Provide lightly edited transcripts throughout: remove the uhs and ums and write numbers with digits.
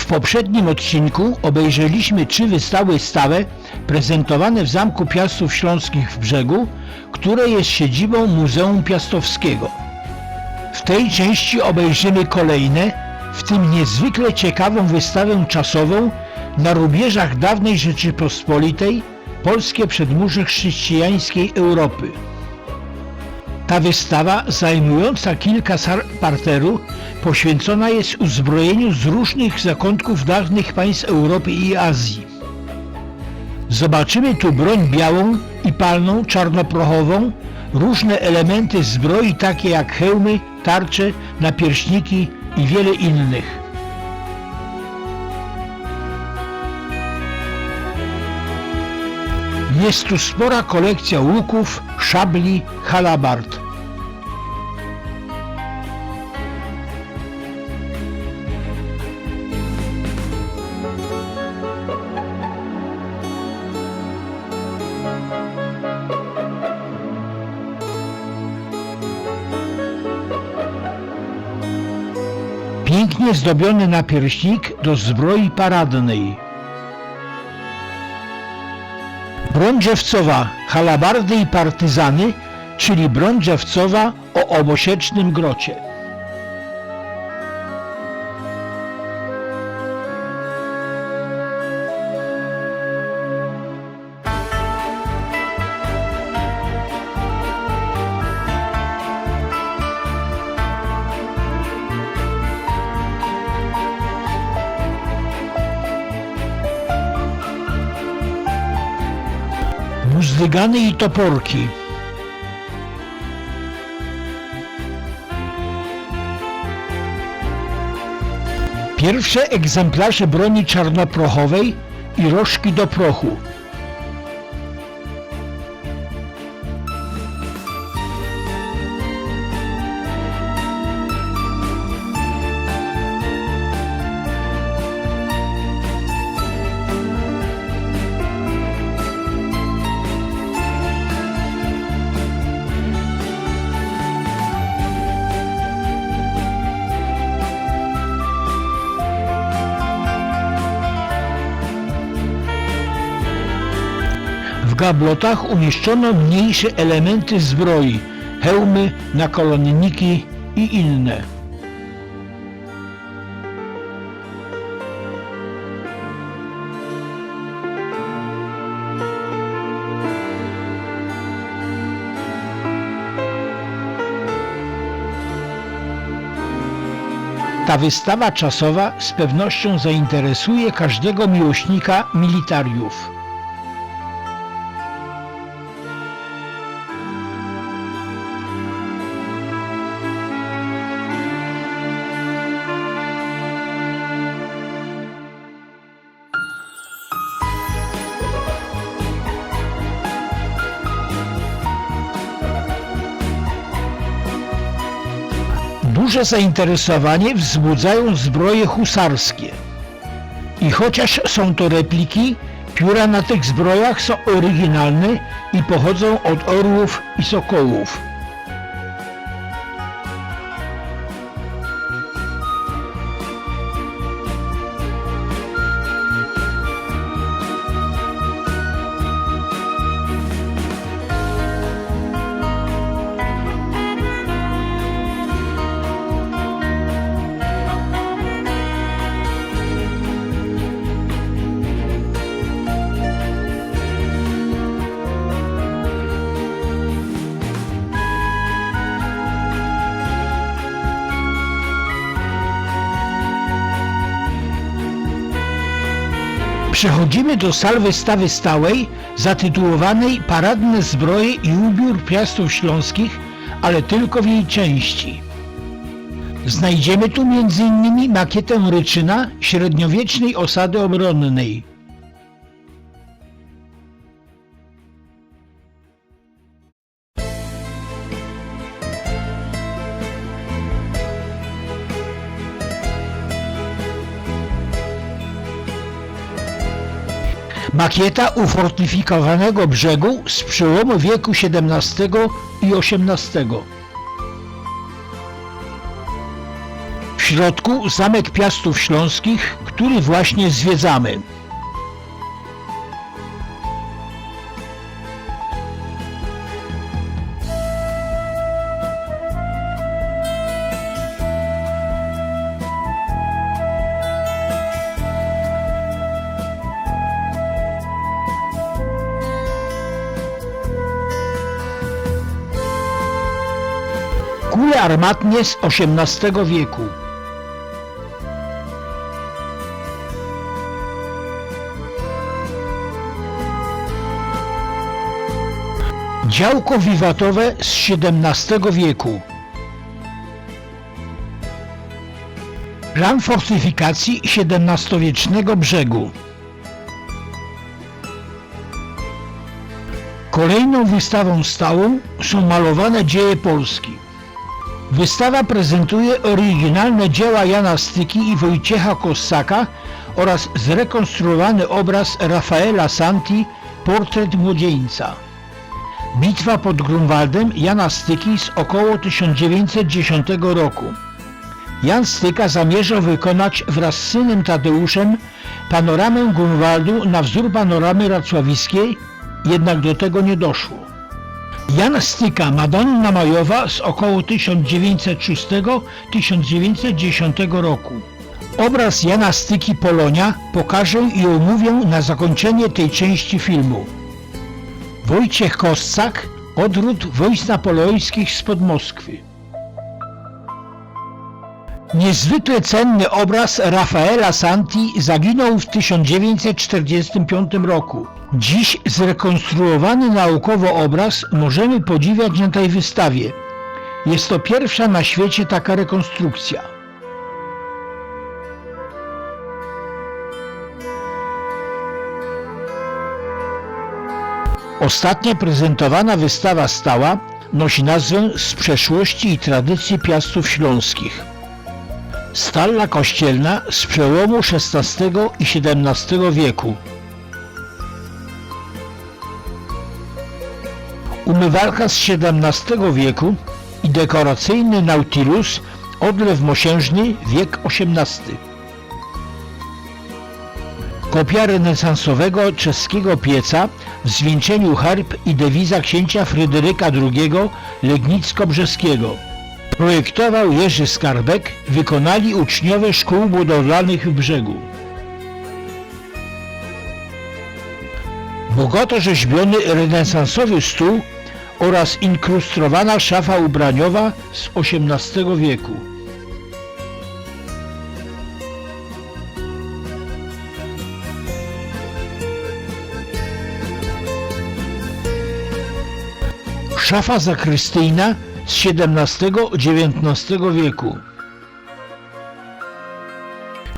W poprzednim odcinku obejrzeliśmy 3 wystawy prezentowane w Zamku Piastów Śląskich w Brzegu, które jest siedzibą Muzeum Piastowskiego. W tej części obejrzymy kolejne, w tym niezwykle ciekawą wystawę czasową na rubieżach dawnej Rzeczypospolitej, polskie przedmurze chrześcijańskiej Europy. Ta wystawa, zajmująca kilka sal parteru, poświęcona jest uzbrojeniu z różnych zakątków dawnych państw Europy i Azji. Zobaczymy tu broń białą i palną, czarnoprochową, różne elementy zbroi takie jak hełmy, tarcze, napierśniki i wiele innych. Jest tu spora kolekcja łuków, szabli, halabard. Pięknie zdobiony napierśnik do zbroi paradnej. Broń drzewcowa, halabardy i partyzany, czyli broń drzewcowa o obosiecznym grocie. Buzdygany i toporki. Pierwsze egzemplarze broni czarnoprochowej i rożki do prochu. W gablotach umieszczono mniejsze elementy zbroi, hełmy, nakolonniki i inne. Ta wystawa czasowa z pewnością zainteresuje każdego miłośnika militariów. Duże zainteresowanie wzbudzają zbroje husarskie. I chociaż są to repliki, pióra na tych zbrojach są oryginalne i pochodzą od orłów i sokołów. Przechodzimy do sal wystawy stałej zatytułowanej Paradne zbroje i ubiór Piastów Śląskich, ale tylko w jej części. Znajdziemy tu m.in. makietę Ryczyna średniowiecznej osady obronnej. Makieta ufortyfikowanego brzegu z przełomu wieku XVII i XVIII. W W środku zamek Piastów Śląskich, który właśnie zwiedzamy. Kule armatnie z XVIII wieku. Działko wiwatowe z XVII wieku. Plan fortyfikacji XVII-wiecznego brzegu. Kolejną wystawą stałą są malowane dzieje Polski. Wystawa prezentuje oryginalne dzieła Jana Styki i Wojciecha Kossaka oraz zrekonstruowany obraz Rafaela Santi Portret młodzieńca. Bitwa pod Grunwaldem Jana Styki z około 1910 roku. Jan Styka zamierzał wykonać wraz z synem Tadeuszem panoramę Grunwaldu na wzór panoramy racławickiej, jednak do tego nie doszło. Jan Styka Madonna Majowa z około 1906-1910 roku. Obraz Jana Styki Polonia pokażę i omówię na zakończenie tej części filmu. Wojciech Kossak, Odwrót wojsk napoleońskich spod Moskwy. Niezwykle cenny obraz Rafaela Santi zaginął w 1945 roku. Dziś zrekonstruowany naukowo obraz możemy podziwiać na tej wystawie. Jest to pierwsza na świecie taka rekonstrukcja. Ostatnia prezentowana wystawa stała nosi nazwę Z przeszłości i tradycji Piastów Śląskich. Stalla kościelna z przełomu XVI i XVII wieku. Umywalka z XVII wieku i dekoracyjny Nautilus, odlew mosiężny, wiek XVIII. Kopia renesansowego czeskiego pieca w zwieńczeniu herb i dewiza księcia Fryderyka II Legnicko-Brzeskiego. Projektował Jerzy Skarbek, wykonali uczniowie szkół budowlanych w Brzegu. Bogato rzeźbiony renesansowy stół oraz inkrustrowana szafa ubraniowa z XVIII wieku. Szafa zakrystyjna z XVII-XIX wieku.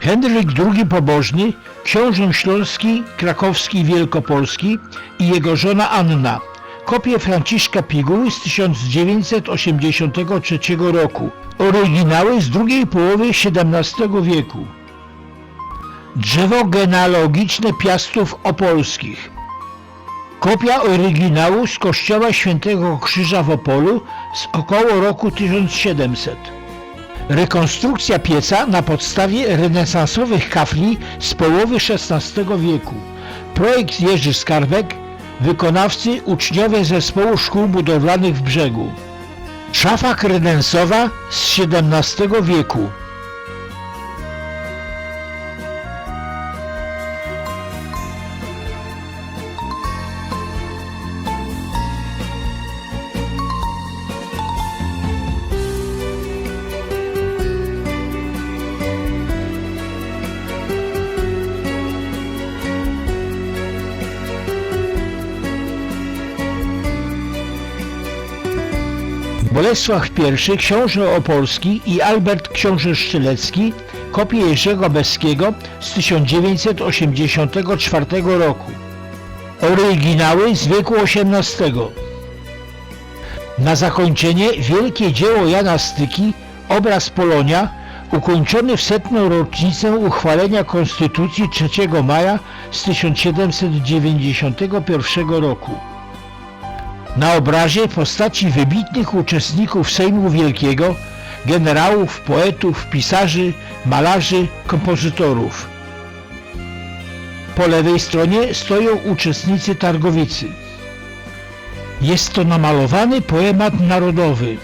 Henryk II Pobożny, książę śląski, krakowski i wielkopolski i jego żona Anna. Kopie Franciszka Piguły z 1983 roku. Oryginały z drugiej połowy XVII wieku. Drzewo genealogiczne Piastów Opolskich. Kopia oryginału z kościoła Świętego Krzyża w Opolu z około roku 1700. Rekonstrukcja pieca na podstawie renesansowych kafli z połowy XVI wieku. Projekt Jerzy Skarbek, wykonawcy uczniowie Zespołu Szkół Budowlanych w Brzegu. Szafa kredensowa z XVII wieku. Bolesław I, książę opolski i Albert książę szczelecki, kopie Jerzego Beskiego z 1984 roku. Oryginały z wieku XVIII. Na zakończenie wielkie dzieło Jana Styki, obraz Polonia, ukończony w 100. rocznicę uchwalenia Konstytucji 3 maja z 1791 roku. Na obrazie postaci wybitnych uczestników Sejmu Wielkiego, generałów, poetów, pisarzy, malarzy, kompozytorów. Po lewej stronie stoją uczestnicy targowicy. Jest to namalowany poemat narodowy.